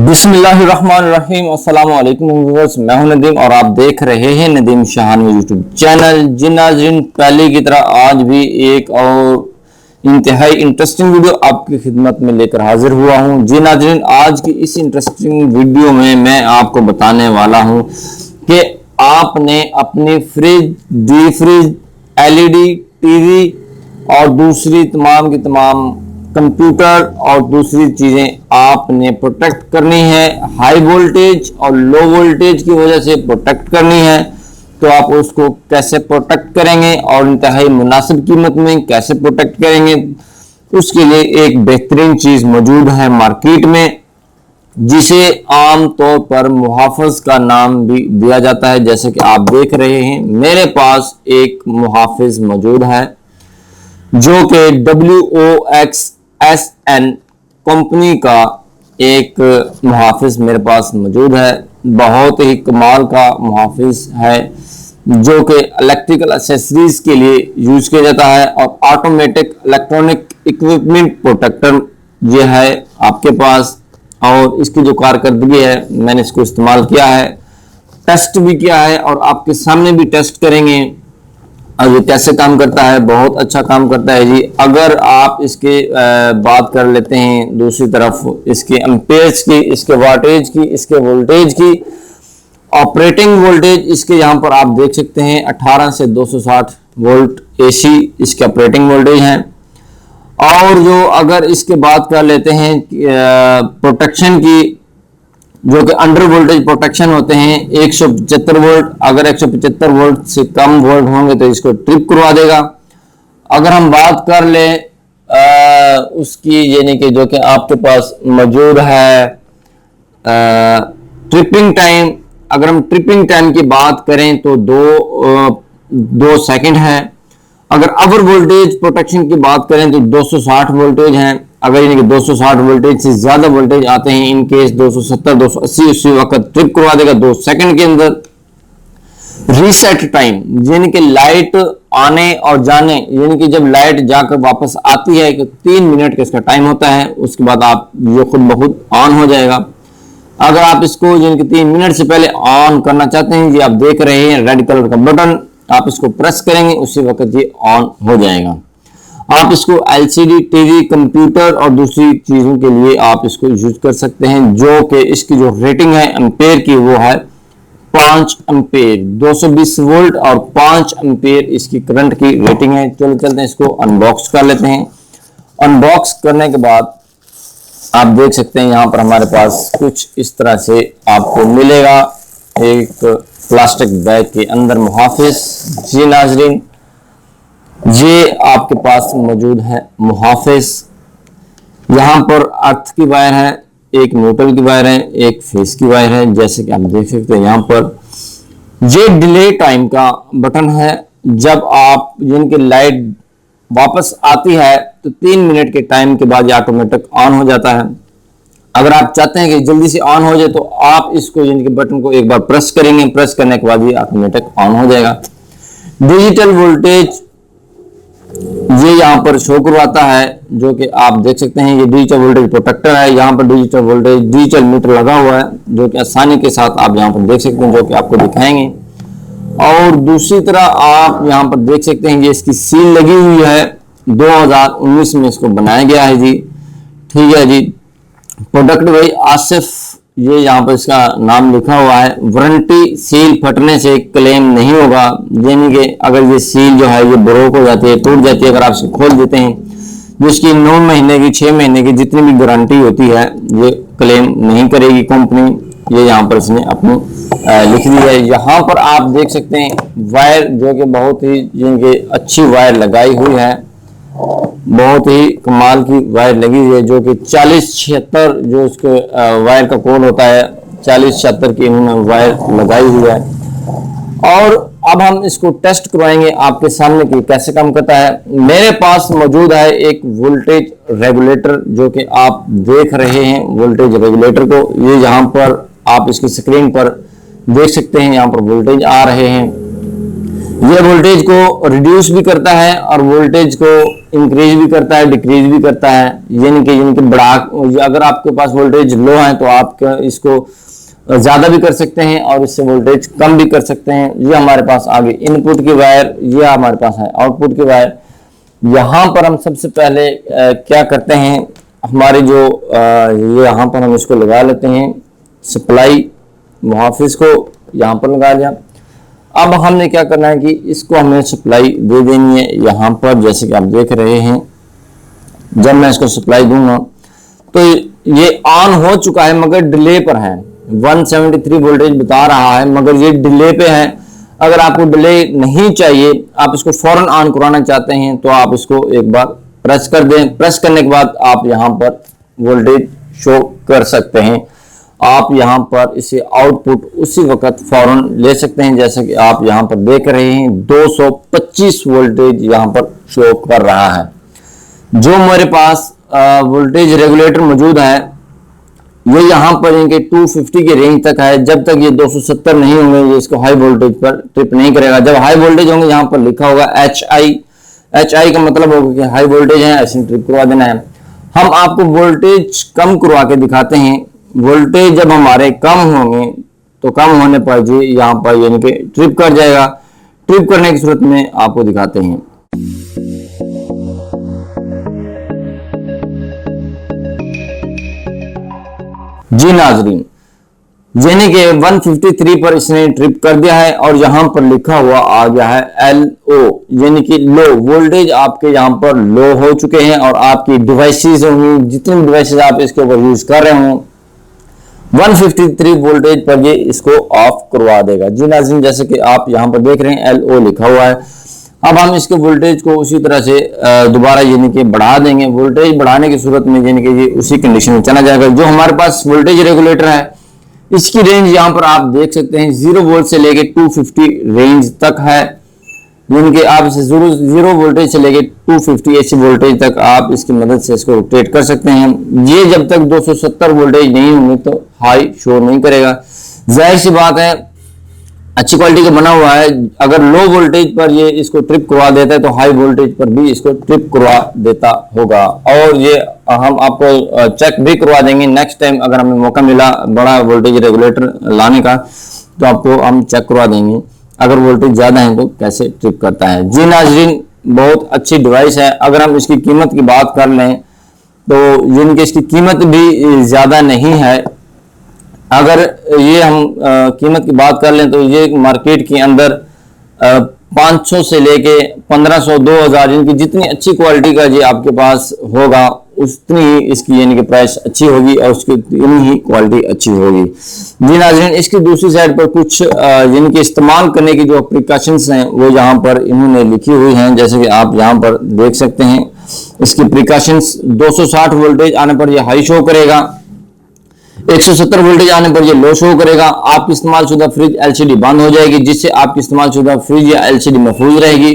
बिस्मिल्लाहिर्रहमानिर्रहीम। अस्सलाम वालेकुम व्यूअर्स, मैं हूं नदीम और आप देख रहे हैं नदीम शाहानी यूट्यूब चैनल। जी नाज़रीन, पहले की तरह आज भी एक और इंतहाई इंटरेस्टिंग वीडियो आपकी खिदमत में लेकर हाजिर हुआ हूं। जी नाज़रीन, आज की इस इंटरेस्टिंग वीडियो में मैं आपको बताने वाला हूं कि आपने अपनी fridge, D fridge, LED TV और दूसरी तमाम की तमाम कंप्यूटर और दूसरी चीजें आपने प्रोटेक्ट करनी है। हाई वोल्टेज और लो वोल्टेज की वजह से प्रोटेक्ट करनी है, तो आप उसको कैसे प्रोटेक्ट करेंगे और इंतहाई मुनासिब कीमत में कैसे प्रोटेक्ट करेंगे, उसके लिए एक बेहतरीन चीज मौजूद है मार्केट में, जिसे आम तौर पर मुहाफिज का नाम भी दिया जाता है। जैसे कि आप देख रहे हैं मेरे पास एक मुहाफिज मौजूद है जो कि WOXSN कंपनी का एक मुहाफिज मेरे पास मौजूद है। बहुत ही कमाल का मुहाफिज है जो कि इलेक्ट्रिकल एक्सेसरीज के लिए यूज किया जाता है और ऑटोमेटिक इलेक्ट्रॉनिक इक्विपमेंट प्रोटेक्टर ये है आपके पास। और इसकी जो कारकर्दगी है, मैंने इसको इस्तेमाल किया है, टेस्ट भी किया है और आपके सामने भी टेस्ट करेंगे और ये कैसे काम करता है। बहुत अच्छा काम करता है जी। अगर आप इसके बात कर लेते हैं दूसरी तरफ इसके एम्पेयर्स की, इसके वाटेज की, इसके वोल्टेज की, ऑपरेटिंग वोल्टेज इसके यहाँ पर आप देख सकते हैं 18 से 260 वोल्ट AC इसके ऑपरेटिंग वोल्टेज हैं। और जो अगर इसके बात कर लेते हैं प्रोटेक्शन की, जो कि अंडर वोल्टेज प्रोटेक्शन होते हैं 175 वोल्ट। अगर 175 वोल्ट से कम वोल्ट होंगे तो इसको ट्रिप करवा देगा। अगर हम बात कर ले उसकी, यानी कि जो कि आपके पास मौजूद है ट्रिपिंग टाइम, अगर हम ट्रिपिंग टाइम की बात करें तो 2 सेकंड है। अगर अवर वोल्टेज प्रोटेक्शन की बात करें तो 260 वोल्टेज हैं। अगर यानी कि 260 वोल्टेज से ज्यादा वोल्टेज आते हैं, इन केस 270 280 उसी वक्त ट्रिप करवा देगा 2 सेकंड के अंदर। रीसेट टाइम, यानी कि लाइट आने और जाने, यानी कि जब लाइट जाकर वापस आती है 3 मिनट का इसका टाइम होता है, उसके बाद आप ये खुद ब खुद ऑन हो जाएगा। अगर आप इसको यानी कि 3 मिनट से पहले ऑन करना चाहते हैं, ये आप देख रहे हैं रेड कलर का बटन, आप इसको प्रेस करेंगे उसी वक्त ये ऑन हो जाएगा। आप इसको LCD टीवी, कंप्यूटर और दूसरी चीजों के लिए आप इसको यूज कर सकते हैं। जो कि इसकी जो रेटिंग है एम्पेयर की वो है 5 एम्पेयर, 220 वोल्ट और 5 एम्पेयर इसकी करंट की रेटिंग है। चलो चलते हैं इसको अनबॉक्स कर लेते हैं। अनबॉक्स करने के बाद आप देख सकते हैं यहाँ पर हमारे पास कुछ इस तरह से आपको मिलेगा, एक प्लास्टिक बैग के अंदर मुहाफिज। जी नाजरीन, ये आपके पास मौजूद है मुहाफिज। यहाँ पर अर्थ की वायर है, एक न्यूट्रल की वायर है, एक फेस की वायर है। जैसे कि आप देख सकते हैं यहाँ पर ये डिले टाइम का बटन है। जब आप जिनकी लाइट वापस आती है तो 3 मिनट के टाइम के बाद ये ऑटोमेटिक ऑन हो जाता है। अगर आप चाहते हैं कि जल्दी से ऑन हो जाए तो आप इसको जिनके बटन को एक बार प्रेस करेंगे, प्रेस करने के बाद ये ऑटोमेटिक ऑन हो जाएगा। डिजिटल वोल्टेज ये यहाँ पर शो करवाता है, जो कि आप देख सकते हैं ये डिजिटल वोल्टेज प्रोटेक्टर है। यहाँ पर डिजिटल वोल्टेज डिजिटल मीटर लगा हुआ है, जो कि आसानी के साथ आप यहाँ पर देख सकते हैं, जो कि आपको दिखाएंगे। और दूसरी तरह आप यहाँ पर देख सकते हैं ये इसकी सील लगी हुई है, 2019 में इसको बनाया गया है जी। ठीक है जी। प्रोडक्ट भाई आसिफ, ये यहाँ पर इसका नाम लिखा हुआ है। वारंटी, सील फटने से क्लेम नहीं होगा, यानी कि अगर ये सील जो है ये ब्रोक हो जाती है, टूट जाती है, अगर आप इसको खोल देते हैं, जिसकी 9 महीने की 6 महीने की जितनी भी गारंटी होती है ये क्लेम नहीं करेगी कंपनी। ये यहाँ पर इसने अपनी लिख दी है। यहाँ पर आप देख सकते हैं वायर, जो कि बहुत ही जिनकी अच्छी वायर लगाई हुई है, बहुत ही कमाल की वायर लगी हुई है, जो कि 4076 जो इसके वायर का कोड होता है, 4076 की इन्होंने वायर लगाई हुई है। और अब हम इसको टेस्ट करवाएंगे आपके सामने कि कैसे काम करता है। मेरे पास मौजूद है एक वोल्टेज रेगुलेटर, जो कि आप देख रहे हैं वोल्टेज रेगुलेटर को। ये यहाँ पर आप इसकी स्क्रीन पर देख सकते हैं, यहाँ पर वोल्टेज आ रहे हैं। ये वोल्टेज को रिड्यूस भी करता है और वोल्टेज को इंक्रीज भी करता है, डिक्रीज भी करता है, यानी कि बढ़ा, अगर आपके पास वोल्टेज लो है तो आप इसको ज्यादा भी कर सकते हैं और इससे वोल्टेज कम भी कर सकते हैं। ये हमारे पास आगे इनपुट की वायर, ये हमारे पास है आउटपुट की वायर। यहाँ पर हम सबसे पहले क्या करते हैं, हमारे जो ये यहाँ पर हम इसको लगा लेते हैं, सप्लाई मुहाफिज को यहाँ पर लगा लिया। अब हमने क्या करना है कि इसको हमें सप्लाई दे देनी है यहाँ पर, जैसे कि आप देख रहे हैं। जब मैं इसको सप्लाई दूंगा तो ये ऑन हो चुका है मगर डिले पर है, 173 वोल्टेज बता रहा है मगर ये डिले पे है। अगर आपको डिले नहीं चाहिए, आप इसको फौरन ऑन कराना चाहते हैं तो आप इसको एक बार प्रेस कर दें। प्रेस करने के बाद आप यहाँ पर वोल्टेज शो कर सकते हैं। आप यहाँ पर इसे आउटपुट उसी वक्त फौरन ले सकते हैं, जैसे कि आप यहाँ पर देख रहे हैं 225 वोल्टेज यहाँ पर शो कर रहा है। जो मेरे पास वोल्टेज रेगुलेटर मौजूद है ये यहाँ पर इनके 250 के रेंज तक है। जब तक ये 270 नहीं होंगे ये इसको हाई वोल्टेज पर ट्रिप नहीं करेगा। जब हाई वोल्टेज होंगे यहाँ पर लिखा होगा HI का मतलब होगा कि हाई वोल्टेज है, ऐसे ट्रिप करवा देना है। हम आपको वोल्टेज कम करवा के दिखाते हैं। वोल्टेज जब हमारे कम होंगे तो कम होने पर जी यहाँ पर यानी कि ट्रिप कर जाएगा। ट्रिप करने की सूरत में आपको दिखाते हैं। जी नाजरीन, यानी कि 153 पर इसने ट्रिप कर दिया है और यहाँ पर लिखा हुआ आ गया है LO, यानी कि लो वोल्टेज आपके यहाँ पर लो हो चुके हैं और आपकी डिवाइसेस होंगी, जितनी डिवाइसेस आप इसके ऊपर यूज कर रहे हो 153 वोल्टेज पर ये इसको ऑफ करवा देगा। जी नाज़रीन, जैसे कि आप यहाँ पर देख रहे हैं LO लिखा हुआ है। अब हम इसके वोल्टेज को उसी तरह से दोबारा यानी कि बढ़ा देंगे। वोल्टेज बढ़ाने की सूरत में यानी कि ये उसी कंडीशन में चला जाएगा। जो हमारे पास वोल्टेज रेगुलेटर है इसकी रेंज यहाँ पर आप देख सकते हैं 0 वोल्ट से लेके 250 रेंज तक है, यानी कि आप इसे 0 वोल्टेज से लेके 250 AC वोल्टेज तक आप इसकी मदद से इसको रोटेट कर सकते हैं। ये जब तक 270 वोल्टेज नहीं होंगे तो हाई शो नहीं करेगा। जाहिर सी बात है अच्छी क्वालिटी का बना हुआ है। अगर लो वोल्टेज पर ये इसको ट्रिप करवा देता है तो हाई वोल्टेज पर भी इसको ट्रिप करवा देता होगा। और ये हम आपको चेक भी करवा देंगे नेक्स्ट टाइम अगर हमें मौका मिला बड़ा वोल्टेज रेगुलेटर लाने का तो आपको हम चेक करवा देंगे अगर वोल्टेज ज्यादा है तो कैसे ट्रिप करता है। जी नाजरीन, बहुत अच्छी डिवाइस है। अगर हम इसकी कीमत की बात कर लें तो यानी इसकी कीमत भी ज्यादा नहीं है। अगर ये हम कीमत की बात कर लें तो ये मार्केट के अंदर 500 से लेके 1500 2000 इनकी जितनी अच्छी क्वालिटी का ये आपके पास होगा उतनी ही इसकी यानी कि प्राइस अच्छी होगी और उसकी इतनी ही क्वालिटी अच्छी होगी। जी नाज़रीन, इसकी दूसरी साइड पर कुछ यानी कि इस्तेमाल करने की जो प्रिकॉशंस हैं वो यहाँ पर इन्होंने लिखी हुई हैं, जैसे कि आप यहाँ पर देख सकते हैं। इसकी प्रिकॉशंस 260 वोल्टेज आने पर यह हाई शो करेगा, 170 वोल्टेज आने पर ये लो शो करेगा। आपकी इस्तेमाल शुदा फ्रिज LCD बंद हो जाएगी, जिससे आपकी इस्तेमाल शुदा फ्रिज या LCD महफूज रहेगी।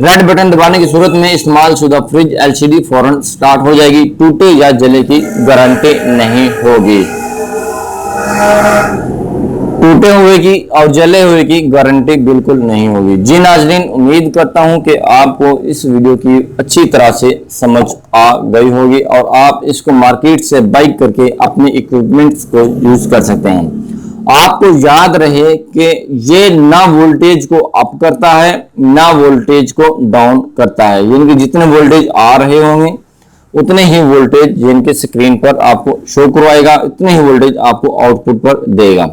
रेड बटन दबाने की सूरत में इस्तेमाल शुदा फ्रिज LCD फौरन स्टार्ट हो जाएगी। टूटे या जले की गारंटी नहीं होगी। टूटे हुए की और जले हुए की गारंटी बिल्कुल नहीं होगी। जी नाजरीन, उम्मीद करता हूं कि आपको इस वीडियो की अच्छी तरह से समझ आ गई होगी और आप इसको मार्केट से बाई करके अपने इक्विपमेंट्स को यूज कर सकते हैं। आपको याद रहे कि ये ना वोल्टेज को अप करता है ना वोल्टेज को डाउन करता है, यानी कि जितने वोल्टेज आ रहे होंगे उतने ही वोल्टेज जिनके स्क्रीन पर आपको शो करवाएगा, उतने ही वोल्टेज आपको आउटपुट पर देगा।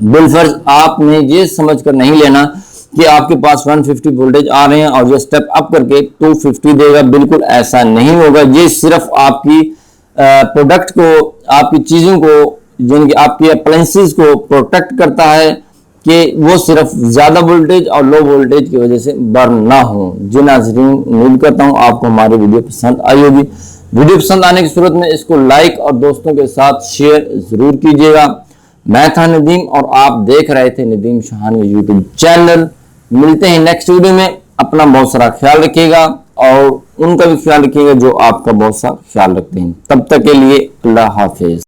बिलफर्ज आपने ये समझकर नहीं लेना कि आपके पास 150 वोल्टेज आ रहे हैं और ये स्टेप अप करके 250 देगा, बिल्कुल ऐसा नहीं होगा। ये सिर्फ आपकी प्रोडक्ट को, आपकी चीजों को, जिनकी आपकी अप्लायंसेस को प्रोटेक्ट करता है कि वो सिर्फ ज्यादा वोल्टेज और लो वोल्टेज की वजह से बर्न ना हो। जी नाज़रीन, उम्मीद करता हूं आपको हमारी वीडियो पसंद आई होगी। वीडियो पसंद आने की सूरत में इसको लाइक और दोस्तों के साथ शेयर जरूर कीजिएगा। मैं था नदीम और आप देख रहे थे नदीम शाहानी यूट्यूब चैनल। मिलते हैं नेक्स्ट वीडियो में। अपना बहुत सारा ख्याल रखिएगा और उनका भी ख्याल रखिएगा जो आपका बहुत सा ख्याल रखते हैं। तब तक के लिए अल्लाह हाफिज।